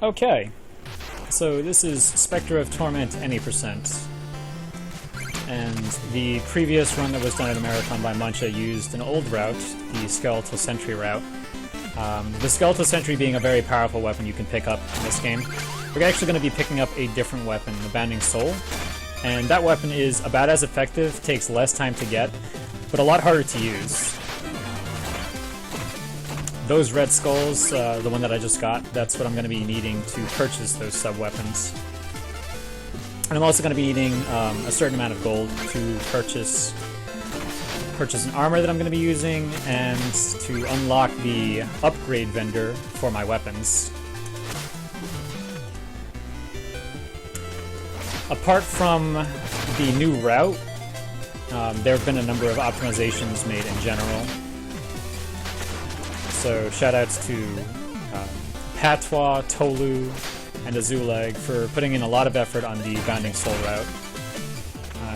Okay, so this is Specter of Torment any percent. And the previous run that was done at Americon by Muncha used an old route, the Skeletal Sentry route. The Skeletal Sentry being a very powerful weapon you can pick up in this game. We're actually going to be picking up a different weapon, the Banding Soul. And that weapon is about as effective, takes less time to get, but a lot harder to use. Those red skulls, the one that I just got, that's what I'm going to be needing to purchase those sub-weapons. And I'm also going to be needing a certain amount of gold to purchase an armor that I'm going to be using, and to unlock the upgrade vendor for my weapons. Apart from the new route, there have been a number of optimizations made in general. So shoutouts to Patois, Tolu, and Azuleg for putting in a lot of effort on the Banding Soul route.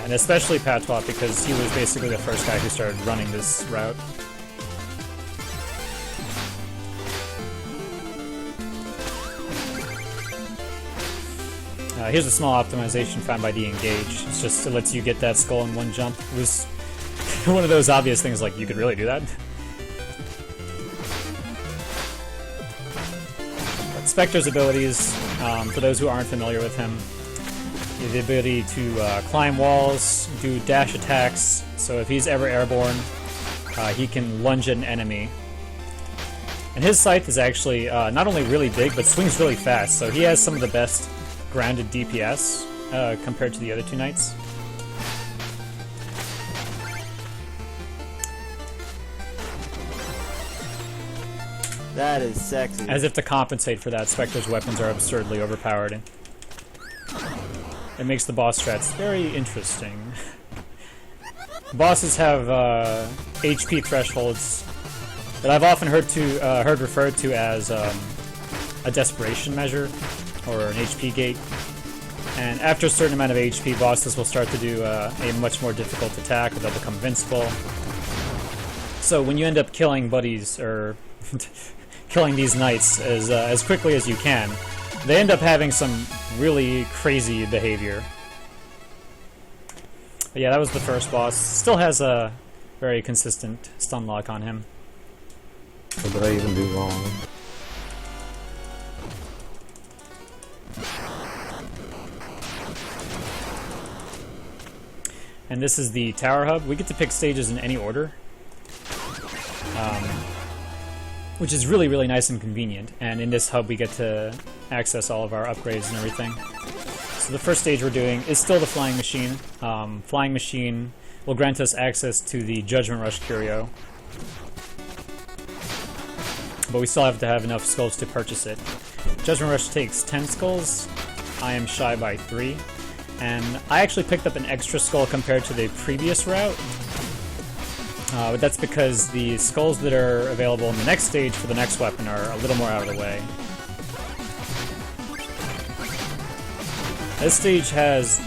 And especially Patois, because he was basically the first guy who started running this route. Here's a small optimization found by the Engage. It's just, it lets you get that skull in one jump. It was one of those obvious things, like, you could really do that. But Specter's abilities, for those who aren't familiar with him, the ability to climb walls, do dash attacks, so if he's ever airborne, he can lunge at an enemy. And his scythe is actually not only really big, but swings really fast, so he has some of the best grounded DPS compared to the other two knights. That is sexy. As if to compensate for that, Specter's weapons are absurdly overpowered. It makes the boss strats very interesting. Bosses have HP thresholds that I've often heard referred to as a desperation measure, or an HP gate. And after a certain amount of HP, bosses will start to do a much more difficult attack, or they'll become invincible. So when you end up killing buddies, or killing these knights as quickly as you can, they end up having some really crazy behavior. But yeah, that was the first boss. Still has a very consistent stun lock on him. What did I even do wrong? And this is the Tower Hub. We get to pick stages in any order, which is really, really nice and convenient. And in this hub we get to access all of our upgrades and everything. So the first stage we're doing is still the Flying Machine. Flying Machine will grant us access to the Judgment Rush Curio, but we still have to have enough skulls to purchase it. Judgment Rush takes 10 skulls. I am shy by 3. And I actually picked up an extra skull compared to the previous route. But that's because the skulls that are available in the next stage for the next weapon are a little more out of the way. This stage has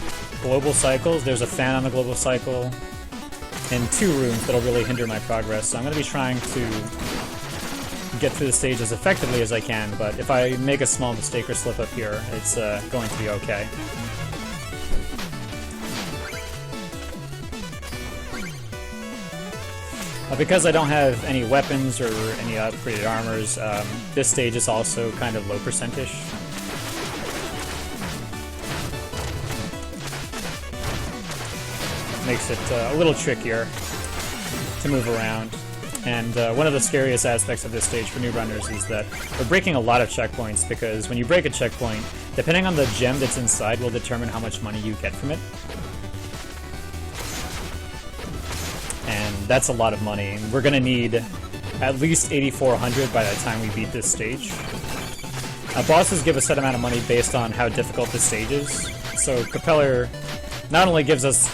global cycles. There's a fan on the global cycle, and 2 rooms that'll really hinder my progress. So I'm going to be trying to get through the stage as effectively as I can, but if I make a small mistake or slip up here, it's going to be okay. Because I don't have any weapons or any upgraded armors, this stage is also kind of low percentage. Makes it a little trickier to move around. And one of the scariest aspects of this stage for new runners is that we're breaking a lot of checkpoints, because when you break a checkpoint, depending on the gem that's inside will determine how much money you get from it. And that's a lot of money. We're going to need at least 8,400 by the time we beat this stage. Bosses give a set amount of money based on how difficult the stage is. So Propeller not only gives us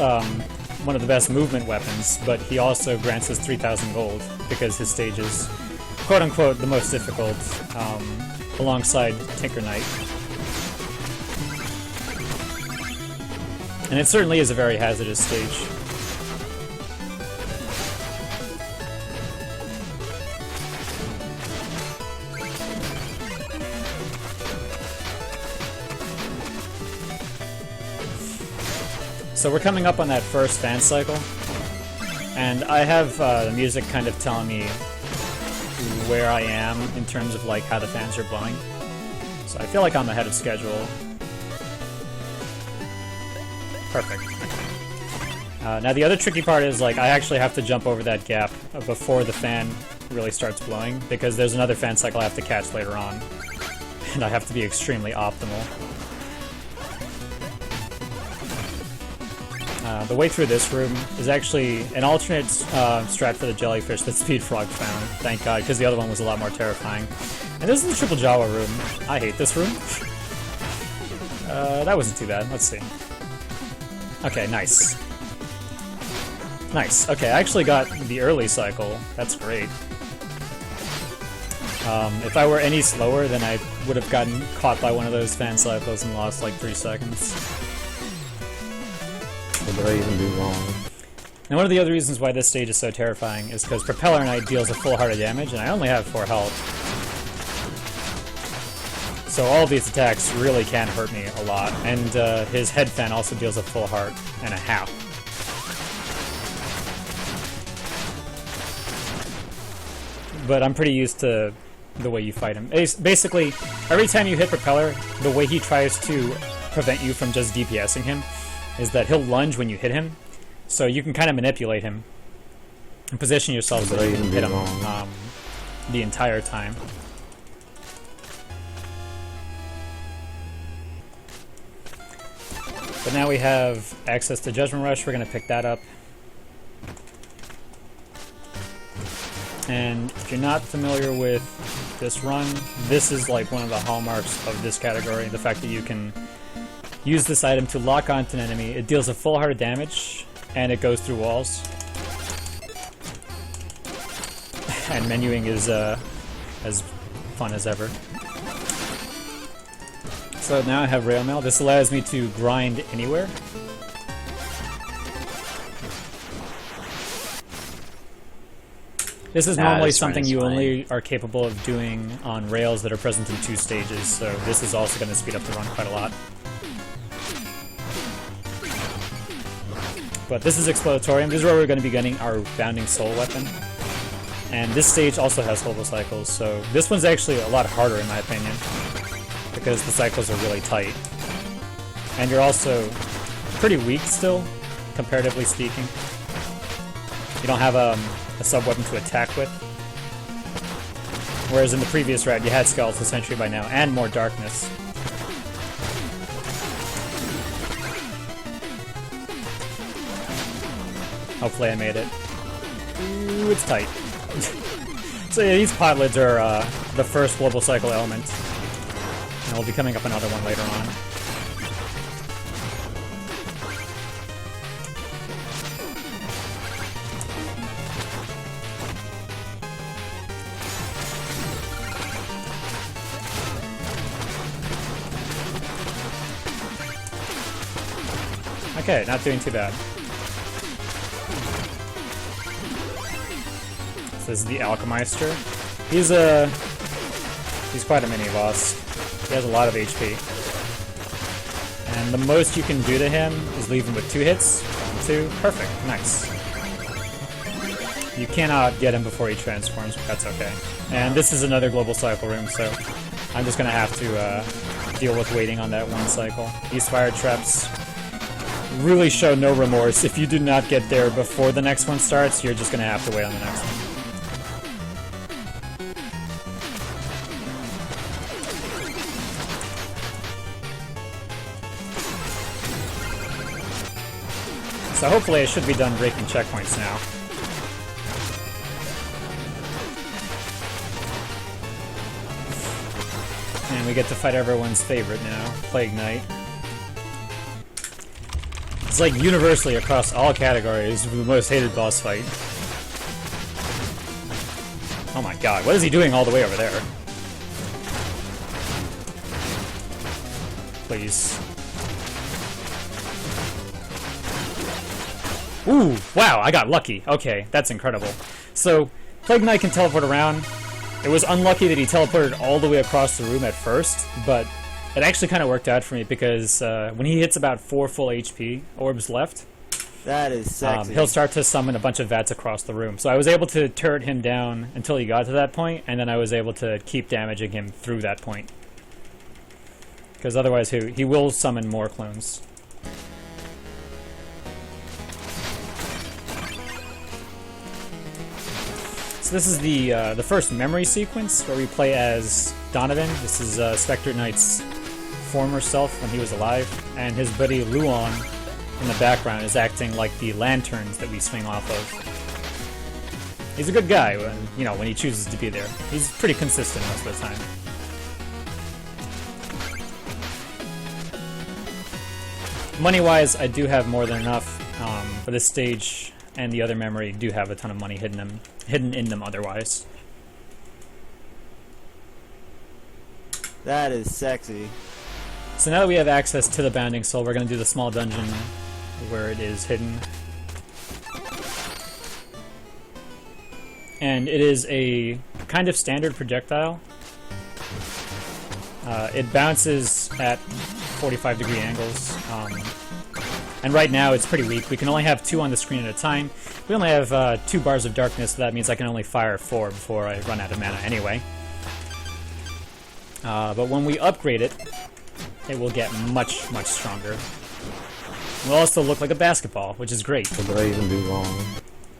one of the best movement weapons, but he also grants us 3,000 gold, because his stage is quote-unquote the most difficult, alongside Tinker Knight. And it certainly is a very hazardous stage. So we're coming up on that first fan cycle, and I have the music kind of telling me where I am in terms of like how the fans are blowing. So I feel like I'm ahead of schedule. Perfect. Now the other tricky part is like I actually have to jump over that gap before the fan really starts blowing, because there's another fan cycle I have to catch later on, and I have to be extremely optimal. The way through this room is actually an alternate strat for the jellyfish that Speed Frog found, thank god, because the other one was a lot more terrifying. And this is the Triple Jawa room. I hate this room. That wasn't too bad. Let's see. Okay, nice. Nice. Okay, I actually got the early cycle. That's great. If I were any slower, then I would have gotten caught by one of those fan cycles and lost like 3 seconds. What did I even do wrong? Now one of the other reasons why this stage is so terrifying is because Propeller Knight deals a full heart of damage, and I only have 4 health. So all of these attacks really can hurt me a lot, and his head fan also deals a full heart and a half. But I'm pretty used to the way you fight him. Basically, every time you hit Propeller, the way he tries to prevent you from just DPSing him is that he'll lunge when you hit him, so you can kind of manipulate him and position yourself so that you can hit him the entire time. But now we have access to Judgment Rush, we're going to pick that up. And if you're not familiar with this run, this is like one of the hallmarks of this category, the fact that you can use this item to lock onto an enemy. It deals a full heart of damage, and it goes through walls. And menuing is as fun as ever. So now I have Rail Mail. This allows me to grind anywhere. This is normally something you only are capable of doing on rails that are present in 2 stages, so this is also going to speed up the run quite a lot. But this is Explodatorium. This is where we're going to be getting our Bounding Soul weapon. And this stage also has Hobo Cycles, so this one's actually a lot harder in my opinion, because the cycles are really tight. And you're also pretty weak still, comparatively speaking. You don't have a sub-weapon to attack with. Whereas in the previous round you had Skeletal Sentry by now, and more Darkness. Hopefully I made it. Ooh, it's tight. So yeah, these Podlids are the first Global Cycle element. And we'll be coming up another one later on. Okay, not doing too bad. So this is the Alchemeister. He's quite a mini-boss. He has a lot of HP. And the most you can do to him is leave him with 2 hits. 1, 2, perfect, nice. You cannot get him before he transforms, but that's okay. And this is another Global Cycle room, so I'm just gonna have to deal with waiting on that 1 cycle. These fire traps really show no remorse. If you do not get there before the next one starts, you're just gonna have to wait on the next one. So hopefully I should be done breaking checkpoints now. And we get to fight everyone's favorite now, Plague Knight. It's like universally across all categories the most hated boss fight. Oh my god, what is he doing all the way over there? Please. Ooh, wow, I got lucky. Okay, that's incredible. So, Plague Knight can teleport around. It was unlucky that he teleported all the way across the room at first, but It actually kind of worked out for me because when he hits about 4 full HP orbs left, That is sexy. he'll start to summon a bunch of vats across the room. So I was able to turret him down until he got to that point, and then I was able to keep damaging him through that point. Because otherwise he will summon more clones. So this is the first memory sequence where we play as Donovan. This is Specter Knight's former self when he was alive, and his buddy Luon in the background is acting like the lanterns that we swing off of. He's a good guy when, you know, when he chooses to be there. He's pretty consistent most of the time. Money-wise, I do have more than enough for this stage, and the other memory do have a ton of money hidden in them otherwise. That is sexy. So now that we have access to the Bounding Soul, we're going to do the small dungeon where it is hidden. And it is a kind of standard projectile. It bounces at 45-degree angles. And right now it's pretty weak. We can only have 2 on the screen at a time. We only have 2 bars of darkness, so that means I can only fire 4 before I run out of mana anyway. But when we upgrade it, it will get much, much stronger. It will also look like a basketball, which is great. What did I even do wrong?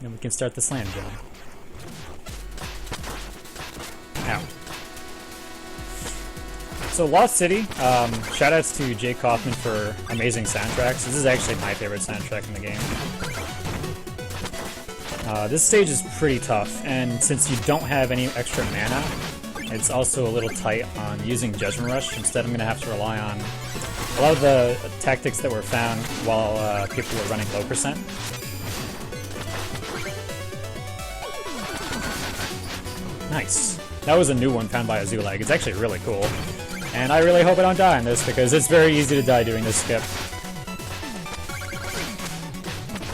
And we can start the slam jump. Ow. So Lost City, shoutouts to Jay Kaufman for amazing soundtracks. This is actually my favorite soundtrack in the game. This stage is pretty tough, and since you don't have any extra mana, it's also a little tight on using Judgment Rush. Instead, I'm going to have to rely on a lot of the tactics that were found while people were running low percent. Nice. That was a new one found by a Zulag. It's actually really cool. And I really hope I don't die on this, because it's very easy to die doing this skip.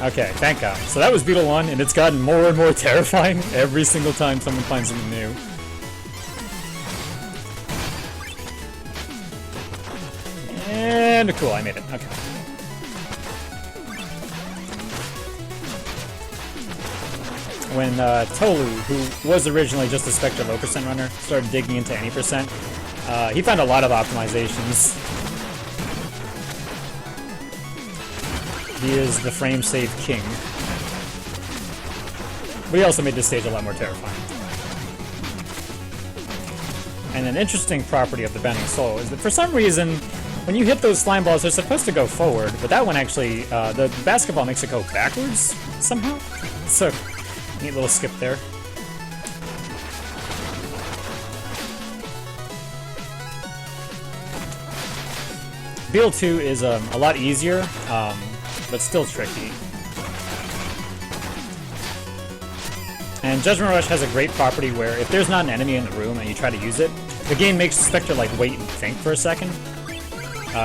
Okay, thank God. So that was Beetle 1, and it's gotten more and more terrifying every single time someone finds something new. And cool, I made it. Okay. When Tolu, who was originally just a Specter low percent runner, started digging into any percent, he found a lot of optimizations. He is the frame save king. But he also made this stage a lot more terrifying. And an interesting property of the Bounding Soul is that for some reason, when you hit those slime balls, they're supposed to go forward, but that one actually, the basketball makes it go backwards somehow. So, neat little skip there. Beetle 2 is a lot easier, but still tricky. And Judgment Rush has a great property where if there's not an enemy in the room and you try to use it, the game makes Spectre like wait and think for a second,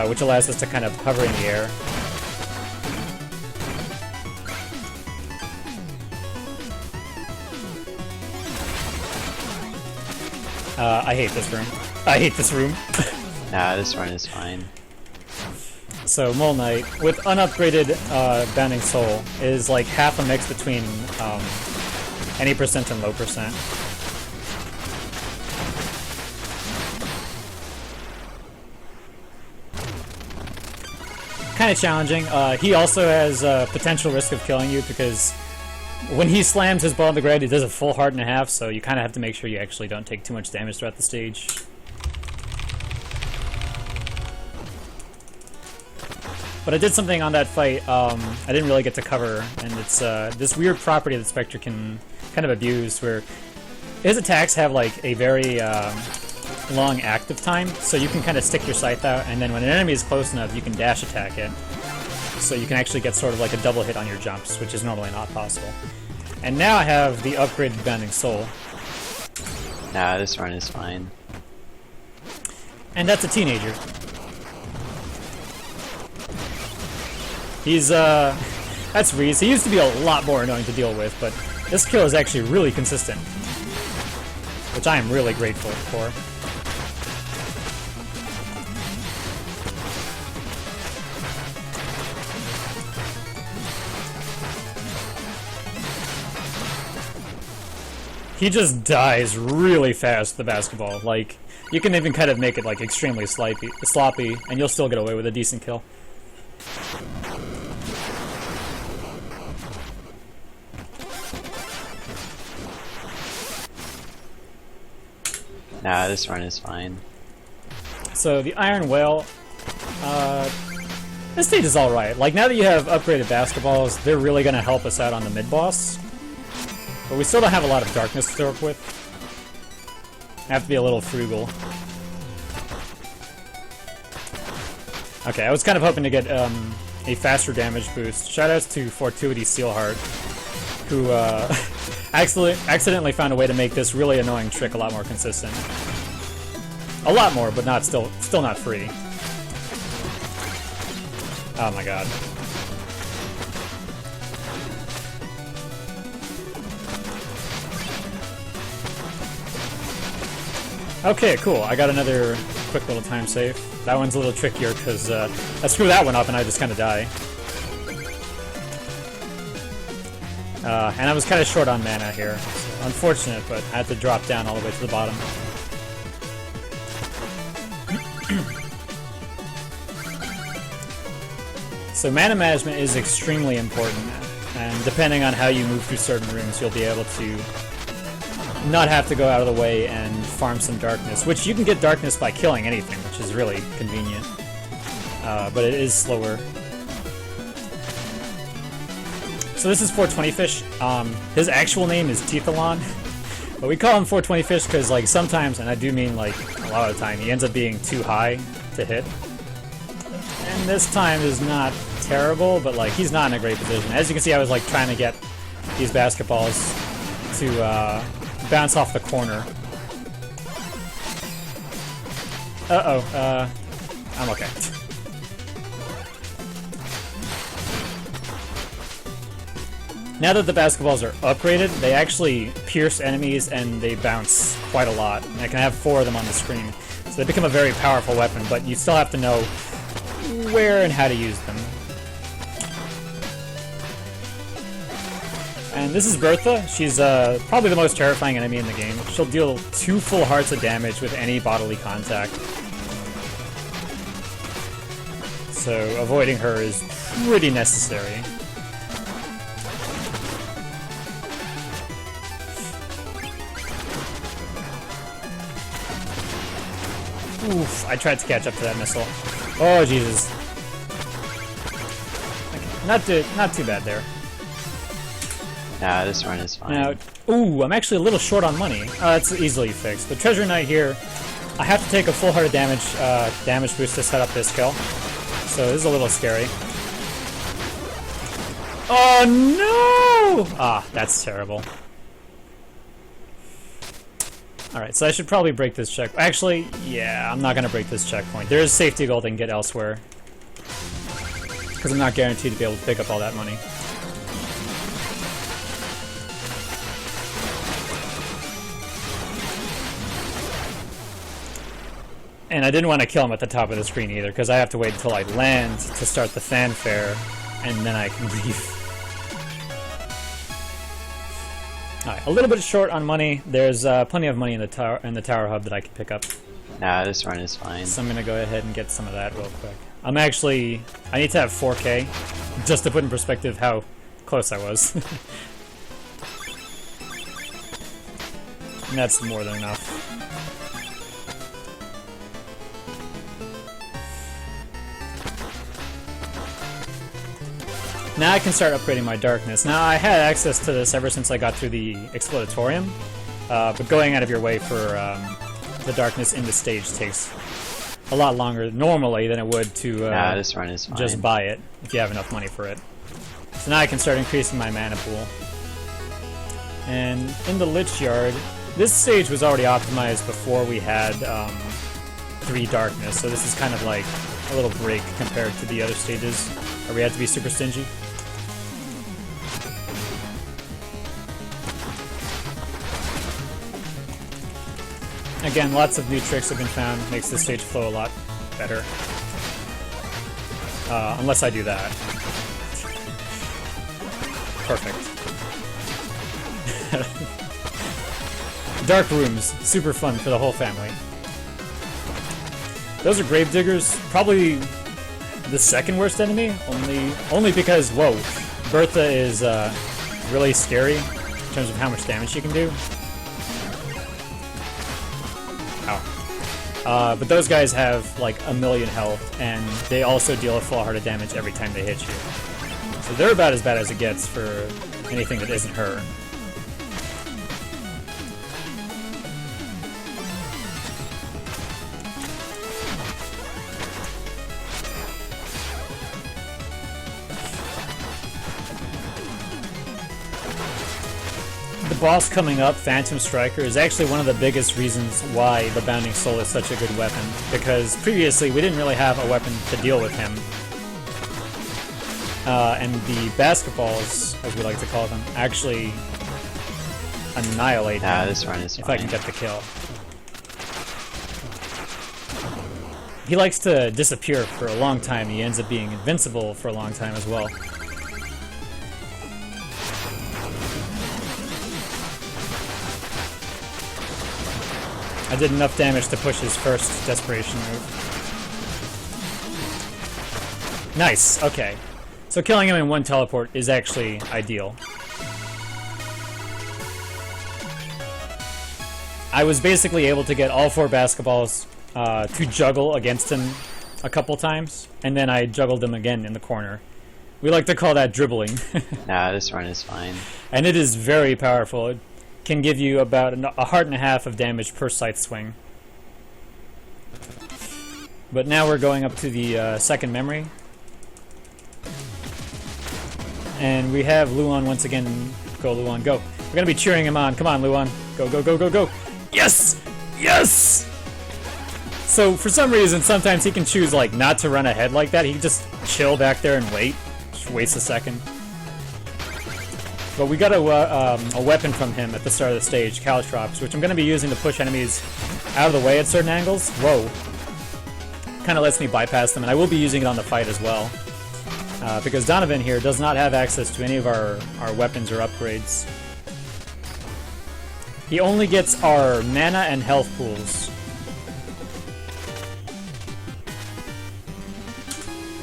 which allows us to kind of hover in the air. I hate this room. I hate this room. Nah, this run is fine. So Mole Knight, with unupgraded Bounding Soul, is like half a mix between any percent and low percent. Kind of challenging. He also has potential risk of killing you because when he slams his ball on the ground, he does a full heart and a half, so you kind of have to make sure you actually don't take too much damage throughout the stage. But I did something on that fight I didn't really get to cover, and it's this weird property that Spectre can kind of abuse, where his attacks have like a very long active time, so you can kind of stick your scythe out, and then when an enemy is close enough, you can dash attack it. So you can actually get sort of like a double hit on your jumps, which is normally not possible. And now I have the upgraded Bounding Soul. Nah, this run is fine. And that's a teenager. He's, that's Reese. He used to be a lot more annoying to deal with, but this kill is actually really consistent, which I am really grateful for. He just dies really fast, the basketball. Like, you can even kind of make it like extremely sloppy, and you'll still get away with a decent kill. Nah, this run is fine. So the Iron Whale, this stage is alright. Like, now that you have upgraded basketballs, they're really going to help us out on the mid-boss. But we still don't have a lot of darkness to work with. I have to be a little frugal. Okay, I was kind of hoping to get a faster damage boost. Shoutouts to Fortuity Steelheart, who accidentally found a way to make this really annoying trick a lot more consistent. A lot more, but not still not free. Oh my god. Okay, cool. I got another quick little time save. That one's a little trickier because I screw that one up and I just kind of die. And I was kind of short on mana here. So unfortunate, but I had to drop down all the way to the bottom. So mana management is extremely important, and depending on how you move through certain rooms, you'll be able to not have to go out of the way and farm some darkness, which you can get darkness by killing anything, which is really convenient. But it is slower. So this is 420 Fish. His actual name is Teethalon, but we call him 420 Fish because, like, sometimes, and I do mean like a lot of the time, he ends up being too high to hit. And this time is not terrible, but like he's not in a great position. As you can see, I was like trying to get these basketballs to bounce off the corner. I'm okay. Now that the basketballs are upgraded, they actually pierce enemies and they bounce quite a lot. And I can have 4 of them on the screen. So they become a very powerful weapon, but you still have to know where and how to use them. And this is Bertha. She's probably the most terrifying enemy in the game. She'll deal 2 full hearts of damage with any bodily contact. So avoiding her is pretty necessary. Oof, I tried to catch up to that missile. Oh, Jesus. Okay, not too bad there. Nah, this run is fine. Now, ooh, I'm actually a little short on money. That's easily fixed. But Treasure Knight here, I have to take a full heart of damage boost to set up this kill. So this is a little scary. Oh no! Ah, that's terrible. Alright, so I should probably break this check. Actually, yeah, I'm not going to break this checkpoint. There is safety gold I can get elsewhere. Because I'm not guaranteed to be able to pick up all that money. And I didn't want to kill him at the top of the screen either, because I have to wait until I land to start the fanfare, and then I can leave. Alright, a little bit short on money. There's plenty of money in the tower hub that I can pick up. Nah, this run is fine. So I'm gonna go ahead and get some of that real quick. I need to have 4K, just to put in perspective how close I was. And that's more than enough. Now I can start upgrading my darkness. Now I had access to this ever since I got through the Explodatorium, but going out of your way for the darkness in the stage takes a lot longer normally than it would to nah, this run is fine. Just buy it if you have enough money for it. So now I can start increasing my mana pool. And in the Lich Yard, this stage was already optimized before we had 3 darkness, so this is kind of like a little break compared to the other stages where we had to be super stingy. Again, lots of new tricks have been found, makes this stage flow a lot better. Unless I do that. Perfect. Dark rooms, super fun for the whole family. Those are Gravediggers, probably the second worst enemy, only because, whoa, Bertha is really scary in terms of how much damage she can do. Ow. But those guys have like 1,000,000 health, and they also deal a full heart of damage every time they hit you. So they're about as bad as it gets for anything that isn't her. The boss coming up, Phantom Striker, is actually one of the biggest reasons why the Bounding Soul is such a good weapon, because previously we didn't really have a weapon to deal with him. And the basketballs, as we like to call them, actually annihilate him This run is if fine. I can get the kill. He likes to disappear for a long time. He ends up being invincible for a long time as well. I did enough damage to push his first desperation move. Nice, okay. So killing him in one teleport is actually ideal. I was basically able to get all 4 basketballs to juggle against him a couple times, and then I juggled him again in the corner. We like to call that dribbling. This run is fine. And it is very powerful. It can give you about a heart and a half of damage per scythe swing. But now we're going up to the second memory. And we have Luan once again. Go, Luan, go. We're going to be cheering him on. Come on, Luan. Go, go, go, go, go. Yes! Yes! So, for some reason, sometimes he can choose, like, not to run ahead like that. He can just chill back there and wait. Just waste a second. But we got a weapon from him at the start of the stage, Caltrops, which I'm going to be using to push enemies out of the way at certain angles. Whoa. Kind of lets me bypass them, and I will be using it on the fight as well. Because Donovan here does not have access to any of our weapons or upgrades. He only gets our mana and health pools.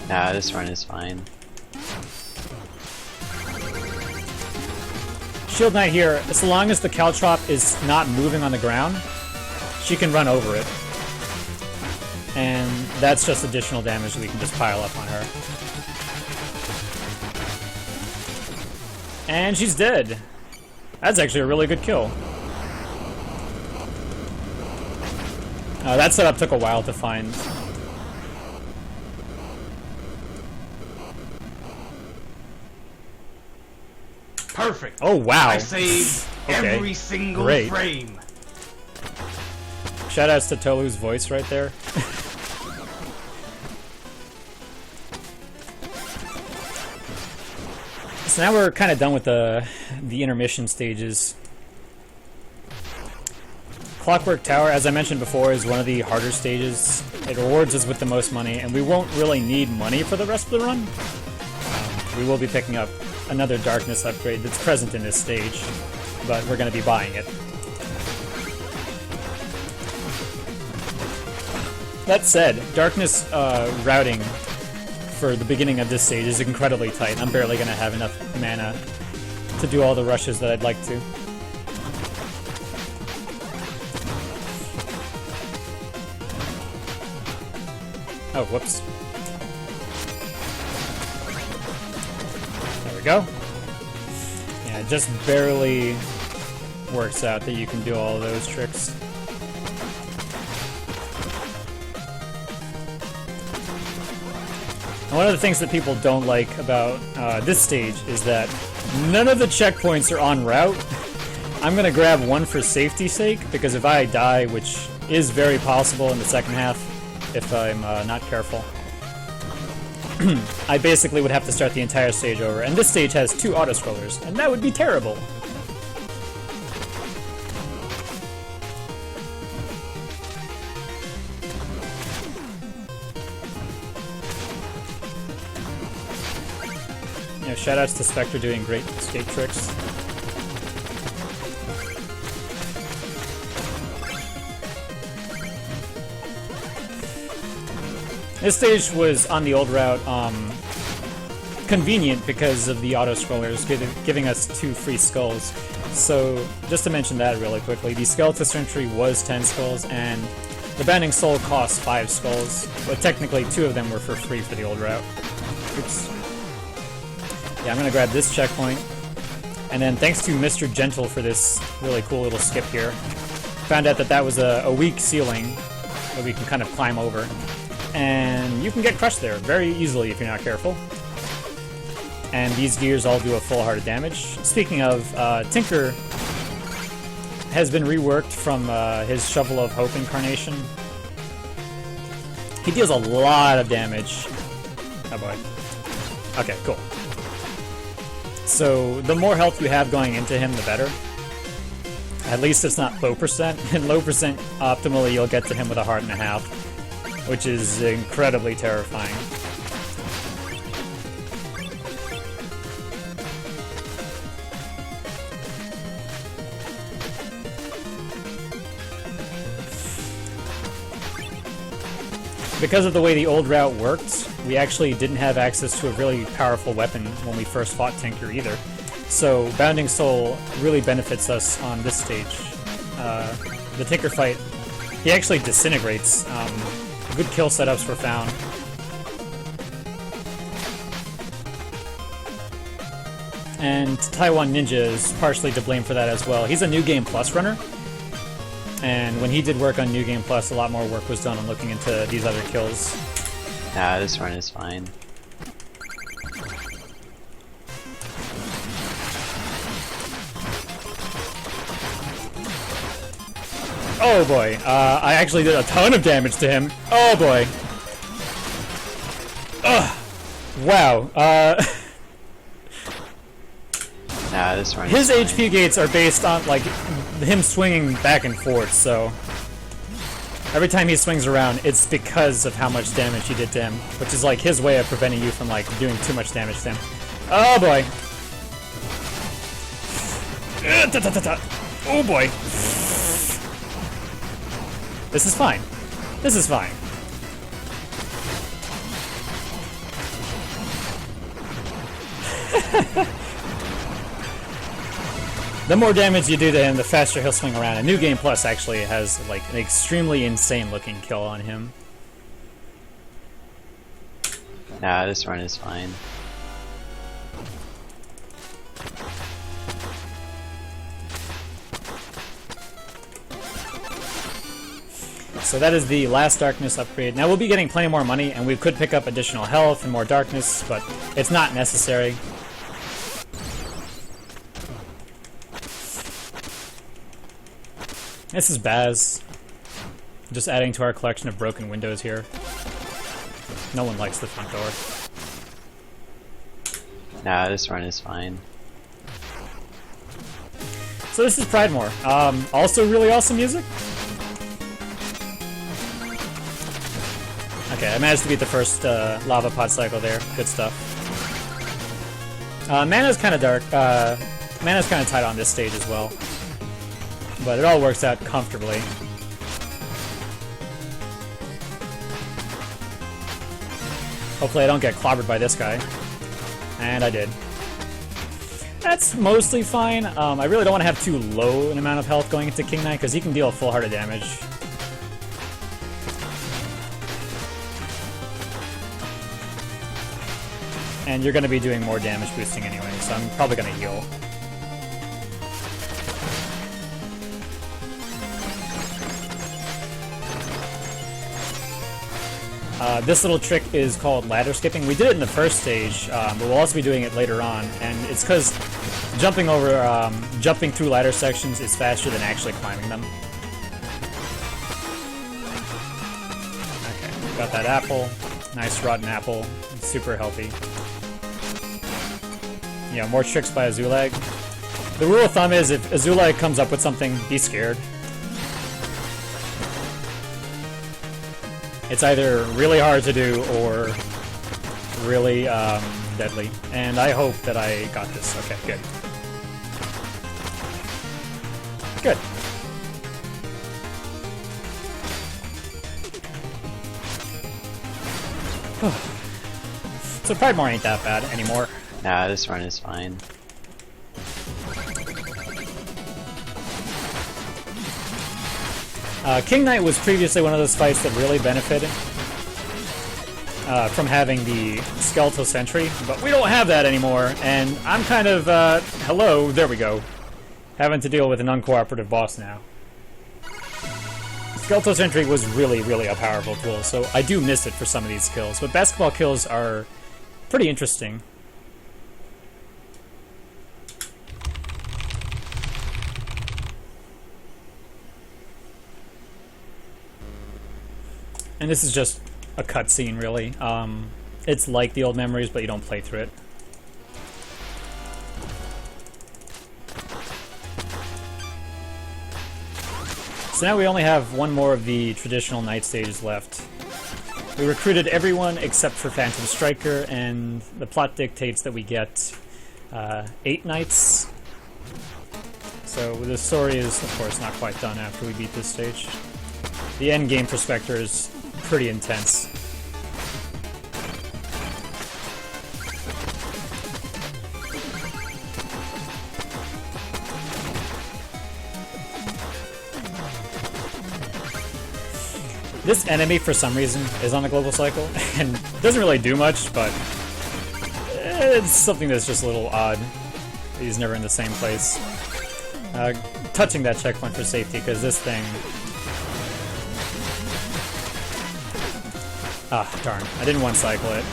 This run is fine. Shield Knight here, as long as the Caltrop is not moving on the ground, she can run over it. And that's just additional damage that we can just pile up on her. And she's dead. That's actually a really good kill. That setup took a while to find. Perfect. Oh, wow. I saved Okay. every single Great. frame. Shoutouts to Tolu's voice right there. So now we're kind of done with the intermission stages. Clockwork Tower, as I mentioned before, is one of the harder stages. It rewards us with the most money, and we won't really need money for the rest of the run. We will be picking up another Darkness upgrade that's present in this stage, but we're going to be buying it. That said, Darkness routing for the beginning of this stage is incredibly tight. I'm barely going to have enough mana to do all the rushes that I'd like to. Oh, whoops. There we go. Yeah, it just barely works out that you can do all of those tricks. And one of the things that people don't like about this stage is that none of the checkpoints are en route. I'm going to grab one for safety's sake, because if I die, which is very possible in the second half, if I'm not careful, I basically would have to start the entire stage over. And this stage has 2 auto-scrollers, and that would be terrible. Yeah, shoutouts to Specter doing great escape tricks. This stage was on the old route convenient because of the auto-scrollers giving us 2 free skulls. So, just to mention that really quickly, the Skeletal Entry was 10 skulls, and the Bounding Soul cost 5 skulls, but technically 2 of them were for free for the old route. Oops. Yeah, I'm gonna grab this checkpoint, and then thanks to Mr. Gentle for this really cool little skip here. Found out that that was a weak ceiling that we can kind of climb over, and you can get crushed there very easily if you're not careful. And these gears all do a full heart of damage. Speaking of, Tinker has been reworked from his Shovel of Hope incarnation. He deals a lot of damage. Oh boy. Okay, cool. So, the more health you have going into him, the better. At least it's not low percent. And low percent, optimally, you'll get to him with a heart and a half, which is incredibly terrifying. Because of the way the old route worked, we actually didn't have access to a really powerful weapon when we first fought Tinker either. So Bounding Soul really benefits us on this stage. The Tinker fight, he actually disintegrates. Good kill setups were found. And Taiwan Ninja is partially to blame for that as well. He's a New Game Plus runner. And when he did work on New Game Plus, a lot more work was done on looking into these other kills. Nah, this run is fine. Oh boy, I actually did a ton of damage to him. Oh boy. Ugh. Wow. Nah, this run His is fine. HP gates are based on, like, him swinging back and forth, so... Every time he swings around, it's because of how much damage he did to him, which is, like, his way of preventing you from, like, doing too much damage to him. Oh boy. Oh boy. This is fine. This is fine. The more damage you do to him, the faster he'll swing around. And New Game Plus actually has, like, an extremely insane-looking kill on him. Nah, this run is fine. So that is the last darkness upgrade. Now we'll be getting plenty more money, and we could pick up additional health and more darkness, but it's not necessary. This is Baz. Just adding to our collection of broken windows here. No one likes the front door. Nah, this run is fine. So this is Pridemore. Also really awesome music. Okay, I managed to beat the first lava pod cycle there. Good stuff. Mana's kind of dark. Mana's kind of tight on this stage as well. But it all works out comfortably. Hopefully I don't get clobbered by this guy. And I did. That's mostly fine. I really don't want to have too low an amount of health going into King Knight, because he can deal a full heart of damage. And you're going to be doing more damage boosting anyway, so I'm probably going to heal. This little trick is called ladder skipping. We did it in the first stage, but we'll also be doing it later on. And it's because jumping through ladder sections is faster than actually climbing them. Okay, got that apple. Nice rotten apple. Super healthy. Yeah, more tricks by Azulag. The rule of thumb is if Azulag comes up with something, be scared. It's either really hard to do or really deadly. And I hope that I got this. Okay, good. Good. So Pridemore ain't that bad anymore. Nah, this run is fine. King Knight was previously one of those fights that really benefited from having the Skeletal Sentry, but we don't have that anymore, and I'm kind of, hello, there we go, having to deal with an uncooperative boss now. Skeletal Sentry was really, really a powerful tool, so I do miss it for some of these kills, but basketball kills are pretty interesting. And this is just a cutscene, really. It's like the old memories, but you don't play through it. So now we only have one more of the traditional night stages left. We recruited everyone except for Phantom Striker, and the plot dictates that we get 8 nights. So the story is, of course, not quite done after we beat this stage. The end game for Specter is pretty intense. This enemy, for some reason, is on a global cycle, and doesn't really do much, but it's something that's just a little odd. He's never in the same place. Touching that checkpoint for safety, because this thing... Ah, darn. I didn't one-cycle it.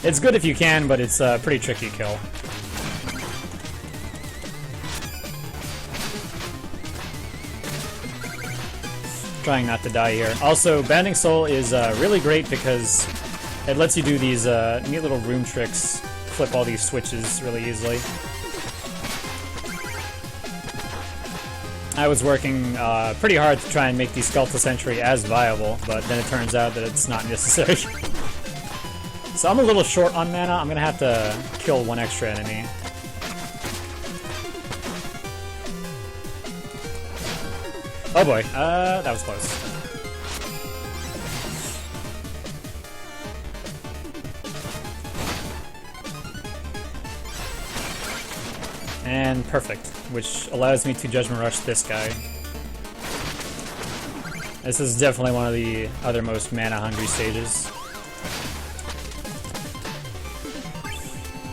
It's good if you can, but it's a pretty tricky kill. Trying not to die here. Also, Banding Soul is really great because it lets you do these neat little room tricks, flip all these switches really easily. I was working pretty hard to try and make the Skeletal Sentry as viable, but then it turns out that it's not necessary. So I'm a little short on mana. I'm gonna have to kill one extra enemy. Oh boy, that was close. And perfect, which allows me to Judgment Rush this guy. This is definitely one of the other most mana-hungry stages.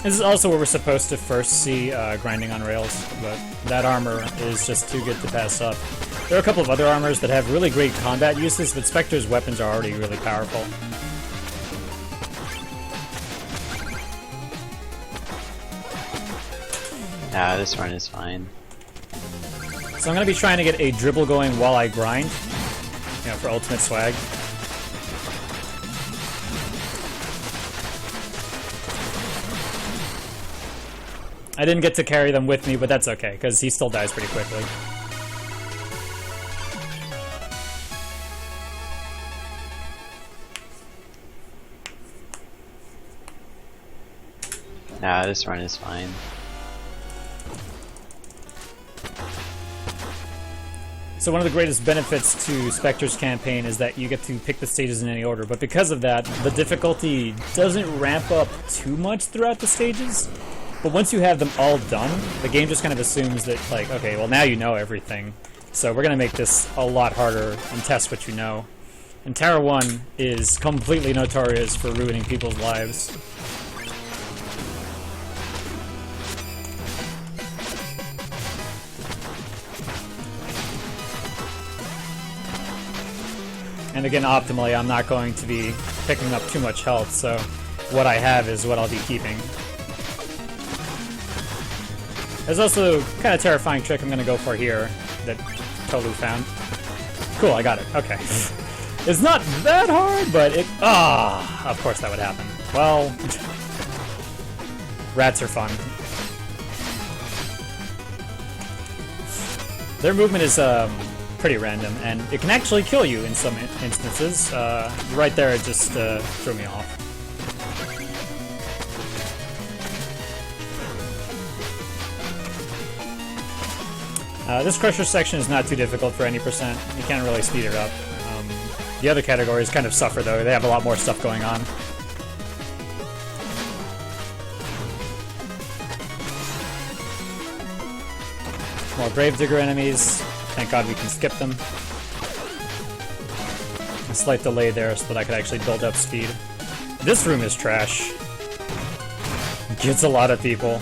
This is also where we're supposed to first see grinding on rails, but that armor is just too good to pass up. There are a couple of other armors that have really great combat uses, but Specter's weapons are already really powerful. Nah, this run is fine. So I'm going to be trying to get a dribble going while I grind, you know, for ultimate swag. I didn't get to carry them with me, but that's okay, because he still dies pretty quickly. Nah, this run is fine. So one of the greatest benefits to Specter's campaign is that you get to pick the stages in any order, but because of that, the difficulty doesn't ramp up too much throughout the stages. But once you have them all done, the game just kind of assumes that, like, okay, well now you know everything, so we're gonna make this a lot harder and test what you know. And Terra 1 is completely notorious for ruining people's lives. And again, optimally, I'm not going to be picking up too much health, so what I have is what I'll be keeping. There's also kind of terrifying trick I'm going to go for here that Tolu found. Cool, I got it. Okay. It's not that hard, but it... Ah, of course that would happen. Well, rats are fun. Their movement is pretty random, and it can actually kill you in some instances. Right there, it just threw me off. This Crusher section is not too difficult for any percent. You can't really speed it up. The other categories kind of suffer, though. They have a lot more stuff going on. More Gravedigger enemies. Thank God we can skip them. A slight delay there so that I could actually build up speed. This room is trash. Gets a lot of people.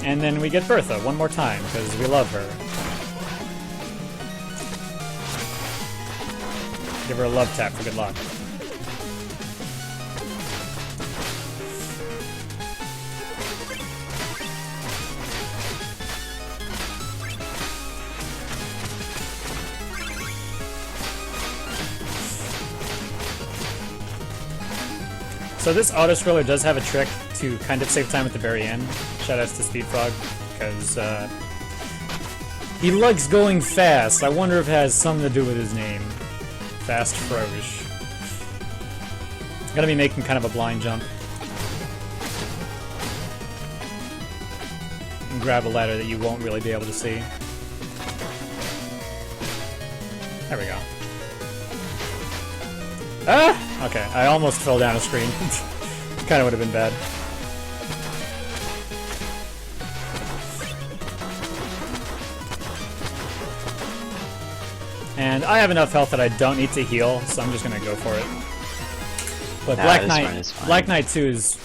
And then we get Bertha one more time, because we love her. Give her a love tap for good luck. So this auto-scroller does have a trick to kind of save time at the very end. Shoutouts to Speedfrog, because he likes going fast. I wonder if it has something to do with his name. Fast Froge. Gonna be making kind of a blind jump. And grab a ladder that you won't really be able to see. There we go. Ah! Okay, I almost fell down a screen. Kind of would have been bad. And I have enough health that I don't need to heal, so I'm just gonna go for it. But Black Knight 2 is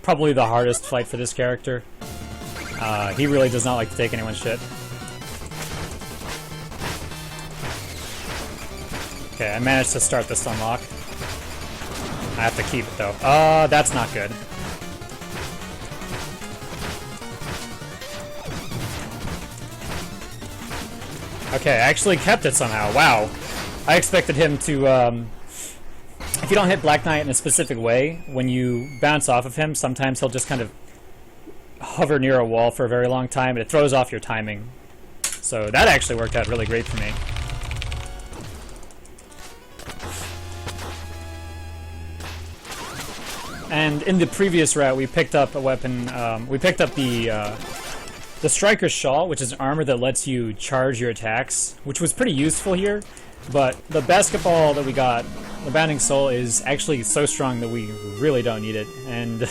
probably the hardest fight for this character. He really does not like to take anyone's shit. Okay, I managed to start this unlock. I have to keep it though. That's not good. Okay, I actually kept it somehow. Wow. I expected him to, if you don't hit Black Knight in a specific way, when you bounce off of him, sometimes he'll just kind of hover near a wall for a very long time, and it throws off your timing. So that actually worked out really great for me. And in the previous route, we picked up a weapon, we picked up the Striker's Shawl, which is an armor that lets you charge your attacks, which was pretty useful here, but the basketball that we got, the Bounding Soul, is actually so strong that we really don't need it, and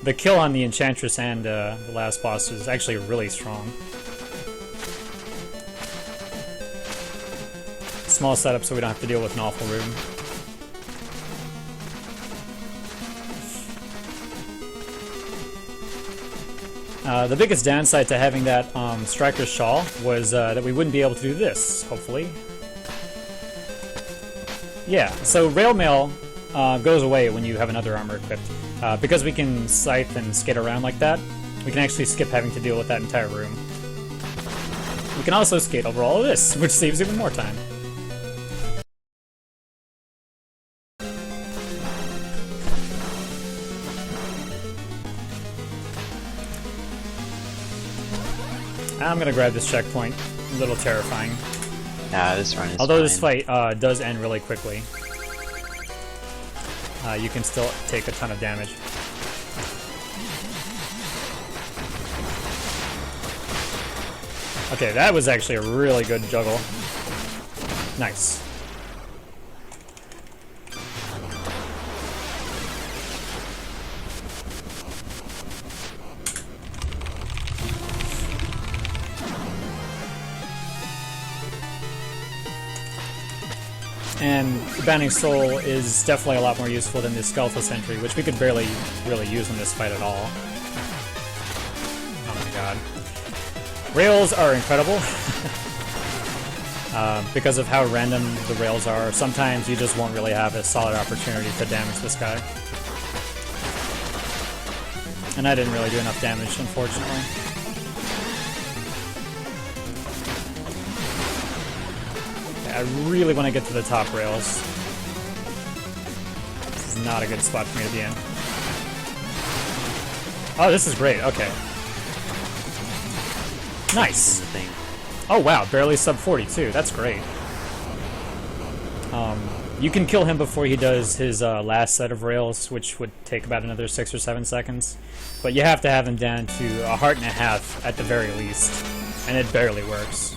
the kill on the Enchantress and the last boss is actually really strong. Small setup so we don't have to deal with an awful room. The biggest downside to having that Striker's Shawl was that we wouldn't be able to do this, hopefully. Yeah, so Rail Mail goes away when you have another armor equipped. Because we can scythe and skate around like that, we can actually skip having to deal with that entire room. We can also skate over all of this, which saves even more time. I'm gonna grab this checkpoint. A little terrifying. Yeah, this run is Although fine. this fight does end really quickly. You can still take a ton of damage. Okay, that was actually a really good juggle. Nice. And the Bounding Soul is definitely a lot more useful than the Skeletal Sentry, which we could barely really use in this fight at all. Oh my god. Rails are incredible. Because of how random the rails are, sometimes you just won't really have a solid opportunity to damage this guy. And I didn't really do enough damage, unfortunately. I really want to get to the top rails. This is not a good spot for me to be in. Oh, this is great. Okay. Nice. Oh wow, barely sub 42. That's great. You can kill him before he does his last set of rails, which would take about another 6 or 7 seconds. But you have to have him down to 1.5 hearts at the very least, and it barely works.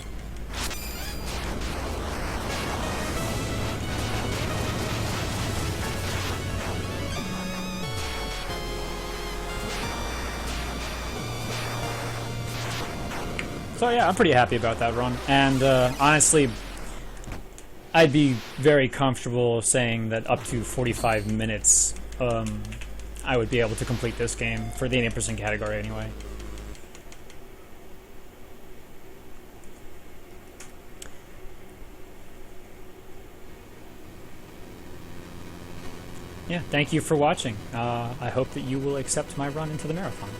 So yeah, I'm pretty happy about that run. And honestly, I'd be very comfortable saying that up to 45 minutes, I would be able to complete this game for the 80% category anyway. Yeah, thank you for watching. I hope that you will accept my run into the marathon.